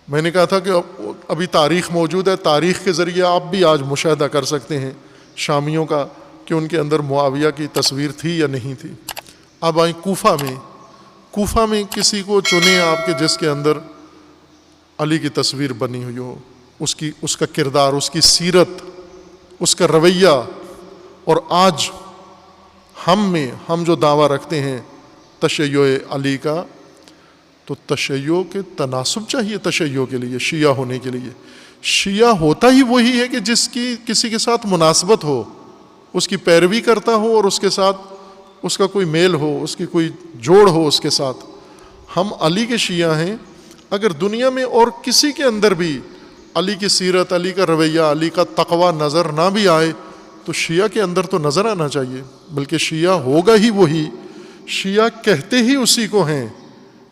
میں نے کہا تھا کہ ابھی تاریخ موجود ہے، تاریخ کے ذریعے آپ بھی آج مشاہدہ کر سکتے ہیں شامیوں کا کہ ان کے اندر معاویہ کی تصویر تھی یا نہیں تھی۔ اب آئیں کوفہ میں کسی کو چنیں آپ کے جس کے اندر علی کی تصویر بنی ہوئی ہو، اس کا کردار، اس کی سیرت، اس کا رویہ۔ اور آج ہم جو دعویٰ رکھتے ہیں تشیع علی کا، تو تشیع کے تناسب چاہیے تشیع کے لیے، شیعہ ہونے کے لیے۔ شیعہ ہوتا ہی وہی ہے کہ جس کی کسی کے ساتھ مناسبت ہو، اس کی پیروی کرتا ہو اور اس کے ساتھ اس کا کوئی میل ہو، اس کی کوئی جوڑ ہو اس کے ساتھ۔ ہم علی کے شیعہ ہیں۔ اگر دنیا میں اور کسی کے اندر بھی علی کی سیرت، علی کا رویہ، علی کا تقویٰ نظر نہ بھی آئے تو شیعہ کے اندر تو نظر آنا چاہیے، بلکہ شیعہ ہوگا ہی وہی، شیعہ کہتے ہی اسی کو ہیں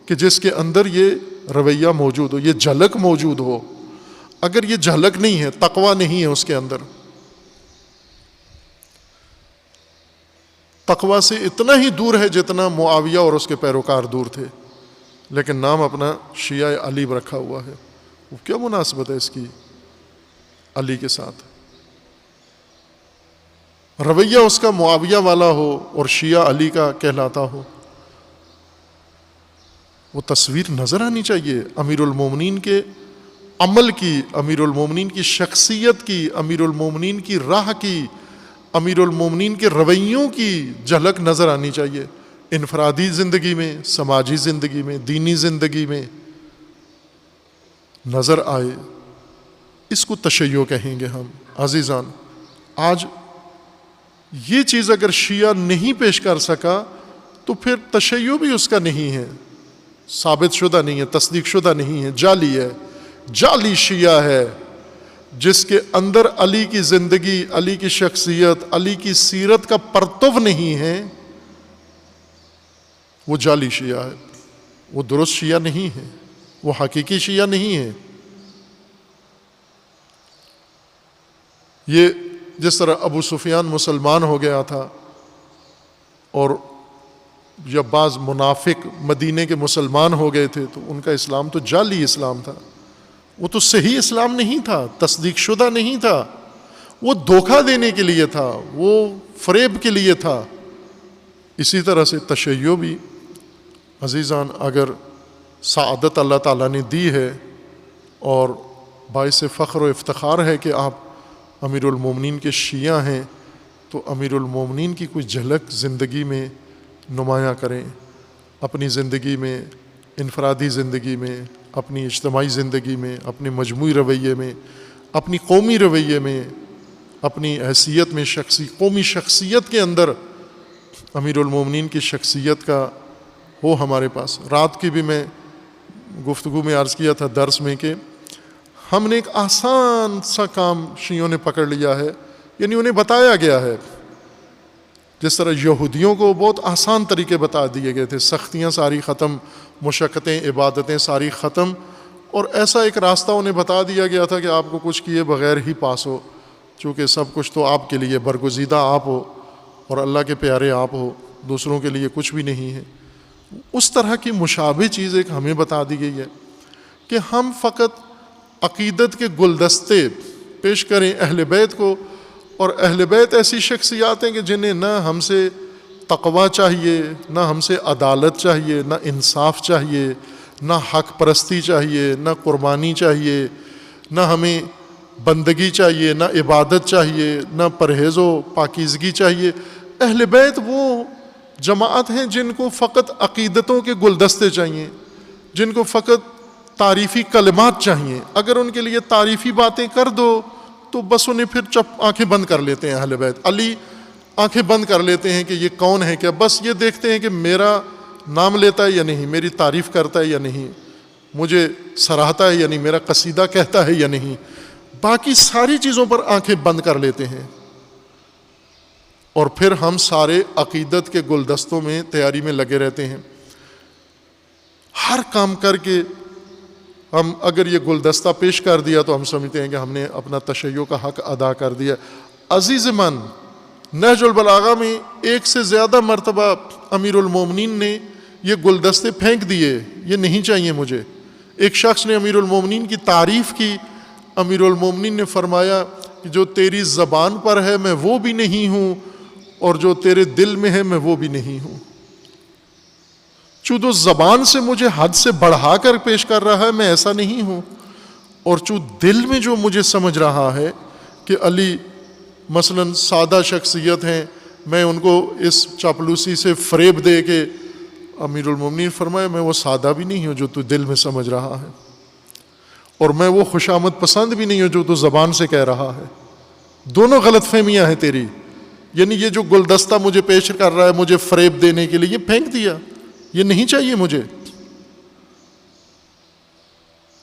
کہ جس کے اندر یہ رویہ موجود ہو، یہ جھلک موجود ہو۔ اگر یہ جھلک نہیں ہے، تقویٰ نہیں ہے اس کے اندر، تقویٰ سے اتنا ہی دور ہے جتنا معاویہ اور اس کے پیروکار دور تھے، لیکن نام اپنا شیعہ علی رکھا ہوا ہے۔ وہ کیا مناسبت ہے اس کی علی کے ساتھ؟ رویہ اس کا معاویہ والا ہو اور شیعہ علی کا کہلاتا ہو، وہ تصویر نظر آنی چاہیے امیر المومنین کے عمل کی، امیر المومنین کی شخصیت کی، امیر المومنین کی راہ کی، امیر المومنین کے رویوں کی جھلک نظر آنی چاہیے، انفرادی زندگی میں، سماجی زندگی میں، دینی زندگی میں نظر آئے۔ اس کو تشیع کہیں گے ہم۔ عزیزان، آج یہ چیز اگر شیعہ نہیں پیش کر سکا تو پھر تشیع بھی اس کا نہیں ہے، ثابت شدہ نہیں ہے، تصدیق شدہ نہیں ہے، جعلی ہے، جعلی شیعہ ہے۔ جس کے اندر علی کی زندگی، علی کی شخصیت، علی کی سیرت کا پرتو نہیں ہے، وہ جعلی شیعہ ہے، وہ درست شیعہ نہیں ہے، وہ حقیقی شیعہ نہیں ہے۔ یہ جس طرح ابو سفیان مسلمان ہو گیا تھا اور یا بعض منافق مدینے کے مسلمان ہو گئے تھے، تو ان کا اسلام تو جعلی اسلام تھا، وہ تو صحیح اسلام نہیں تھا، تصدیق شدہ نہیں تھا، وہ دھوکہ دینے کے لیے تھا، وہ فریب کے لیے تھا۔ اسی طرح سے تشیع بھی عزیزان، اگر سعادت اللہ تعالیٰ نے دی ہے اور باعث فخر و افتخار ہے کہ آپ امیر المومنین کے شیعہ ہیں، تو امیر المومنین کی کوئی جھلک زندگی میں نمایاں کریں، اپنی زندگی میں، انفرادی زندگی میں، اپنی اجتماعی زندگی میں، اپنے مجموعی رویے میں، اپنی قومی رویے میں، اپنی حیثیت میں، قومی شخصیت کے اندر امیر المومنین کی شخصیت کا ہو ہمارے پاس۔ رات کی بھی میں گفتگو میں عرض کیا تھا درس میں کہ ہم نے ایک آسان سا کام شیعوں نے پکڑ لیا ہے، یعنی انہیں بتایا گیا ہے، جس طرح یہودیوں کو بہت آسان طریقے بتا دیے گئے تھے، سختیاں ساری ختم، مشقتیں، عبادتیں ساری ختم، اور ایسا ایک راستہ انہیں بتا دیا گیا تھا کہ آپ کو کچھ کیے بغیر ہی پاس ہو، چونکہ سب کچھ تو آپ کے لیے، برگزیدہ آپ ہو اور اللہ کے پیارے آپ ہو، دوسروں کے لیے کچھ بھی نہیں ہے۔ اس طرح کی مشابہ چیز ایک ہمیں بتا دی گئی ہے کہ ہم فقط عقیدت کے گلدستے پیش کریں اہل بیت کو، اور اہل بیت ایسی شخصیات ہیں کہ جنہیں نہ ہم سے تقویٰ چاہیے، نہ ہم سے عدالت چاہیے، نہ انصاف چاہیے، نہ حق پرستی چاہیے، نہ قربانی چاہیے، نہ ہمیں بندگی چاہیے، نہ عبادت چاہیے، نہ پرہیز و پاکیزگی چاہیے۔ اہل بیت وہ جماعت ہیں جن کو فقط عقیدتوں کے گلدستے چاہیے، جن کو فقط تعریفی کلمات چاہیے۔ اگر ان کے لیے تعریفی باتیں کر دو تو بس انہیں پھر آنکھیں بند کر لیتے ہیں اہل بیت۔ علی آنکھیں بند کر لیتے ہیں کہ یہ کون ہے، کیا بس یہ دیکھتے ہیں کہ میرا نام لیتا ہے یا نہیں، میری تعریف کرتا ہے یا نہیں، مجھے سراہتا ہے یا نہیں، میرا قصیدہ کہتا ہے یا نہیں، باقی ساری چیزوں پر آنکھیں بند کر لیتے ہیں۔ اور پھر ہم سارے عقیدت کے گلدستوں میں تیاری میں لگے رہتے ہیں، ہر کام کر کے ہم اگر یہ گلدستہ پیش کر دیا تو ہم سمجھتے ہیں کہ ہم نے اپنا تشیع کا حق ادا کر دیا۔ عزیز من، نہج البلاغہ میں ایک سے زیادہ مرتبہ امیر المومنین نے یہ گلدستے پھینک دیے، یہ نہیں چاہیے مجھے، ایک شخص نے امیر المومنین کی تعریف کی، امیر المومنین نے فرمایا کہ جو تیری زبان پر ہے میں وہ بھی نہیں ہوں، اور جو تیرے دل میں ہے میں وہ بھی نہیں ہوں۔ چونکہ زبان سے مجھے حد سے بڑھا کر پیش کر رہا ہے، میں ایسا نہیں ہوں، اور چونکہ دل میں جو مجھے سمجھ رہا ہے کہ علی مثلا سادہ شخصیت ہیں، میں ان کو اس چاپلوسی سے فریب دے کے، امیر المومنین فرمایا میں وہ سادہ بھی نہیں ہوں جو تو دل میں سمجھ رہا ہے، اور میں وہ خوشامد پسند بھی نہیں ہوں جو تو زبان سے کہہ رہا ہے۔ دونوں غلط فہمیاں ہیں تیری، یعنی یہ جو گلدستہ مجھے پیش کر رہا ہے مجھے فریب دینے کے لیے، یہ پھینک دیا، یہ نہیں چاہیے مجھے۔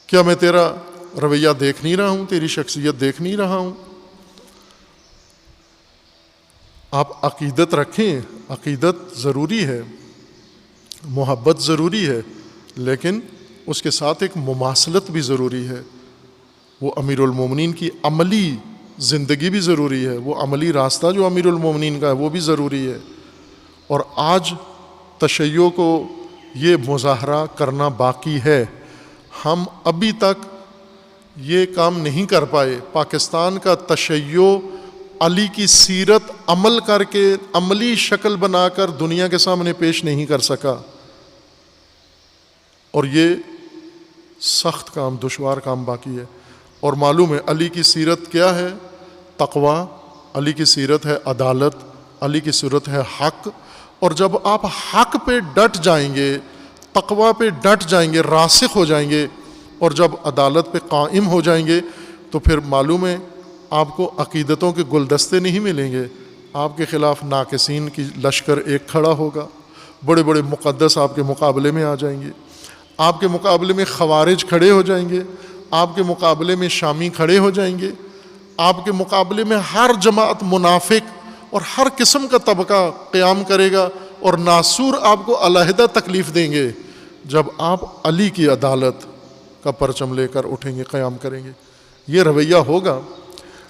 کیا میں تیرا رویہ دیکھ نہیں رہا ہوں، تیری شخصیت دیکھ نہیں رہا ہوں؟ آپ عقیدت رکھیں، عقیدت ضروری ہے، محبت ضروری ہے، لیکن اس کے ساتھ ایک مماثلت بھی ضروری ہے۔ وہ امیر المومنین کی عملی زندگی بھی ضروری ہے، وہ عملی راستہ جو امیر المومنین کا ہے وہ بھی ضروری ہے۔ اور آج تشیع کو یہ مظاہرہ کرنا باقی ہے، ہم ابھی تک یہ کام نہیں کر پائے۔ پاکستان کا تشیع علی کی سیرت عمل کر کے، عملی شکل بنا کر دنیا کے سامنے پیش نہیں کر سکا، اور یہ سخت کام، دشوار کام باقی ہے۔ اور معلوم ہے علی کی سیرت کیا ہے؟ تقوی، علی کی سیرت ہے عدالت، علی کی سیرت ہے حق۔ اور جب آپ حق پہ ڈٹ جائیں گے، تقوی پہ ڈٹ جائیں گے، راسخ ہو جائیں گے، اور جب عدالت پہ قائم ہو جائیں گے، تو پھر معلوم ہے آپ کو عقیدتوں کے گلدستے نہیں ملیں گے، آپ کے خلاف ناقصین کی لشکر ایک کھڑا ہوگا، بڑے بڑے مقدس آپ کے مقابلے میں آ جائیں گے، آپ کے مقابلے میں خوارج کھڑے ہو جائیں گے، آپ کے مقابلے میں شامی کھڑے ہو جائیں گے، آپ کے مقابلے میں ہر جماعت منافق اور ہر قسم کا طبقہ قیام کرے گا، اور ناسور آپ کو علیحدہ تکلیف دیں گے جب آپ علی کی عدالت کا پرچم لے کر اٹھیں گے، قیام کریں گے۔ یہ رویہ ہوگا،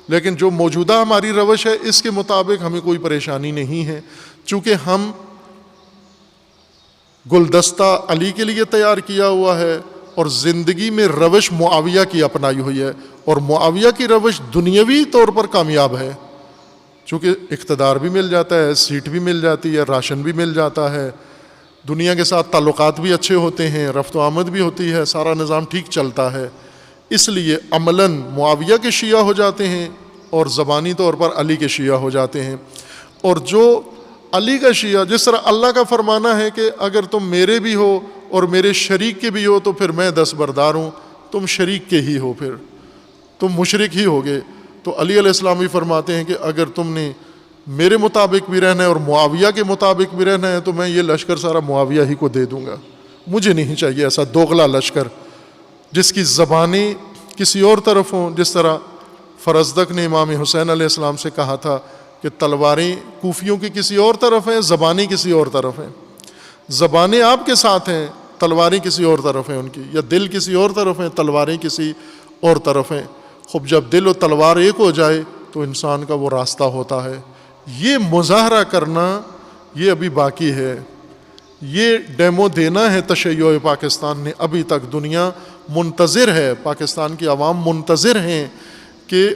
لیکن جو موجودہ ہماری روش ہے اس کے مطابق ہمیں کوئی پریشانی نہیں ہے، چونکہ ہم گلدستہ علی کے لیے تیار کیا ہوا ہے، اور زندگی میں روش معاویہ کی اپنائی ہوئی ہے، اور معاویہ کی روش دنیاوی طور پر کامیاب ہے، چونکہ اقتدار بھی مل جاتا ہے، سیٹ بھی مل جاتی ہے، راشن بھی مل جاتا ہے، دنیا کے ساتھ تعلقات بھی اچھے ہوتے ہیں، رفت و آمد بھی ہوتی ہے، سارا نظام ٹھیک چلتا ہے۔ اس لیے عملاً معاویہ کے شیعہ ہو جاتے ہیں، اور زبانی طور پر علی کے شیعہ ہو جاتے ہیں۔ اور جو علی کا شیعہ، جس طرح اللہ کا فرمانا ہے کہ اگر تم میرے بھی ہو اور میرے شریک کے بھی ہو تو پھر میں دستبردار ہوں، تم شریک کے ہی ہو، پھر تم مشرک ہی ہوگے۔ تو علی علیہ السلام بھی فرماتے ہیں کہ اگر تم نے میرے مطابق بھی رہنا ہے اور معاویہ کے مطابق بھی رہنا ہے تو میں یہ لشکر سارا معاویہ ہی کو دے دوں گا، مجھے نہیں چاہیے ایسا دوغلا لشکر جس کی زبانیں کسی اور طرف ہوں۔ جس طرح فرزدق نے امام حسین علیہ السلام سے کہا تھا کہ تلواریں کوفیوں کی کسی اور طرف ہیں، زبانیں کسی اور طرف ہیں، زبانیں آپ کے ساتھ ہیں، تلواریں کسی اور طرف ہیں ان کی، یا دل کسی اور طرف ہیں، تلواریں کسی اور طرف ہیں۔ خوب جب دل و تلوار ایک ہو جائے تو انسان کا وہ راستہ ہوتا ہے۔ یہ مظاہرہ کرنا یہ ابھی باقی ہے، یہ ڈیمو دینا ہے تشیع پاکستان نے۔ ابھی تک دنیا منتظر ہے، پاکستان کی عوام منتظر ہیں کہ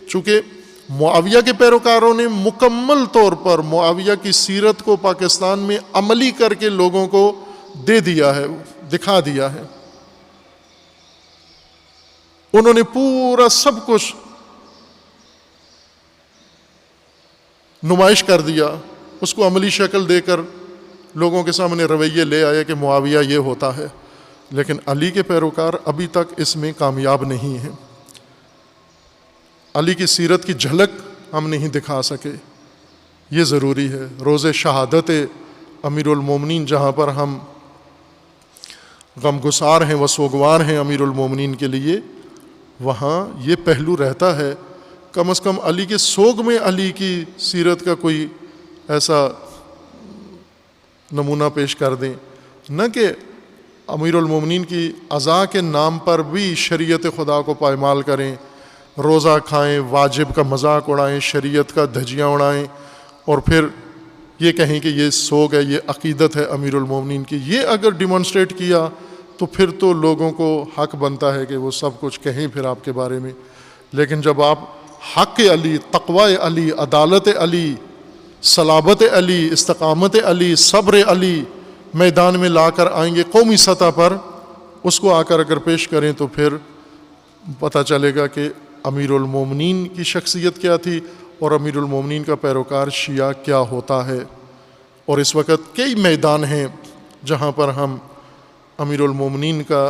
چونکہ معاویہ کے پیروکاروں نے مکمل طور پر معاویہ کی سیرت کو پاکستان میں عملی کر کے لوگوں کو دے دیا ہے، دکھا دیا ہے، انہوں نے پورا سب کچھ نمائش کر دیا، اس کو عملی شکل دے کر لوگوں کے سامنے رویے لے آئے کہ معاویہ یہ ہوتا ہے۔ لیکن علی کے پیروکار ابھی تک اس میں کامیاب نہیں ہیں، علی کی سیرت کی جھلک ہم نہیں دکھا سکے۔ یہ ضروری ہے۔ روز شہادت امیر المومنین جہاں پر ہم غمگسار ہیں و سوگوار ہیں امیر المومنین کے لیے، وہاں یہ پہلو رہتا ہے کم از کم علی کے سوگ میں علی کی سیرت کا کوئی ایسا نمونہ پیش کر دیں، نہ کہ امیر المومنین کی عزا کے نام پر بھی شریعت خدا کو پائمال کریں، روزہ کھائیں، واجب کا مذاق اڑائیں، شریعت کا دھجیاں اڑائیں، اور پھر یہ کہیں کہ یہ سوگ ہے، یہ عقیدت ہے امیر المومنین کی۔ یہ اگر ڈیمانسٹریٹ کیا تو پھر تو لوگوں کو حق بنتا ہے کہ وہ سب کچھ کہیں پھر آپ کے بارے میں. لیکن جب آپ حق علی، تقوی علی، عدالت علی، صلابت علی، استقامت علی، صبر علی میدان میں لا کر آئیں گے قومی سطح پر، اس کو آ کر اگر پیش کریں تو پھر پتہ چلے گا کہ امیر المومنین کی شخصیت کیا تھی اور امیر المومنین کا پیروکار شیعہ کیا ہوتا ہے. اور اس وقت کئی میدان ہیں جہاں پر ہم امیر المومنین کا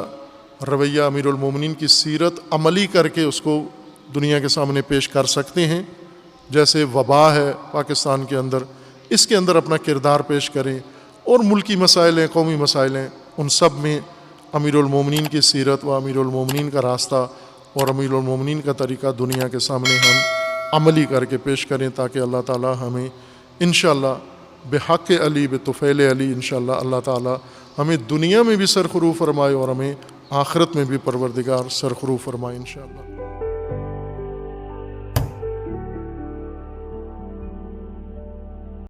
رویہ، امیر المومنین کی سیرت عملی کر کے اس کو دنیا کے سامنے پیش کر سکتے ہیں. جیسے وبا ہے پاکستان کے اندر، اس کے اندر اپنا کردار پیش کریں، اور ملکی مسائل ہیں، قومی مسائل ہیں، ان سب میں امیر المومنین کی سیرت و امیر المومنین کا راستہ اور امیر المومنین کا طریقہ دنیا کے سامنے ہم عملی کر کے پیش کریں، تاکہ اللہ تعالی ہمیں انشاءاللہ بحق علی بطفیل علی انشاءاللہ اللہ تعالی ہمیں دنیا میں بھی سرخرو فرمائے اور ہمیں آخرت میں بھی پروردگار سرخرو فرمائے انشاءاللہ.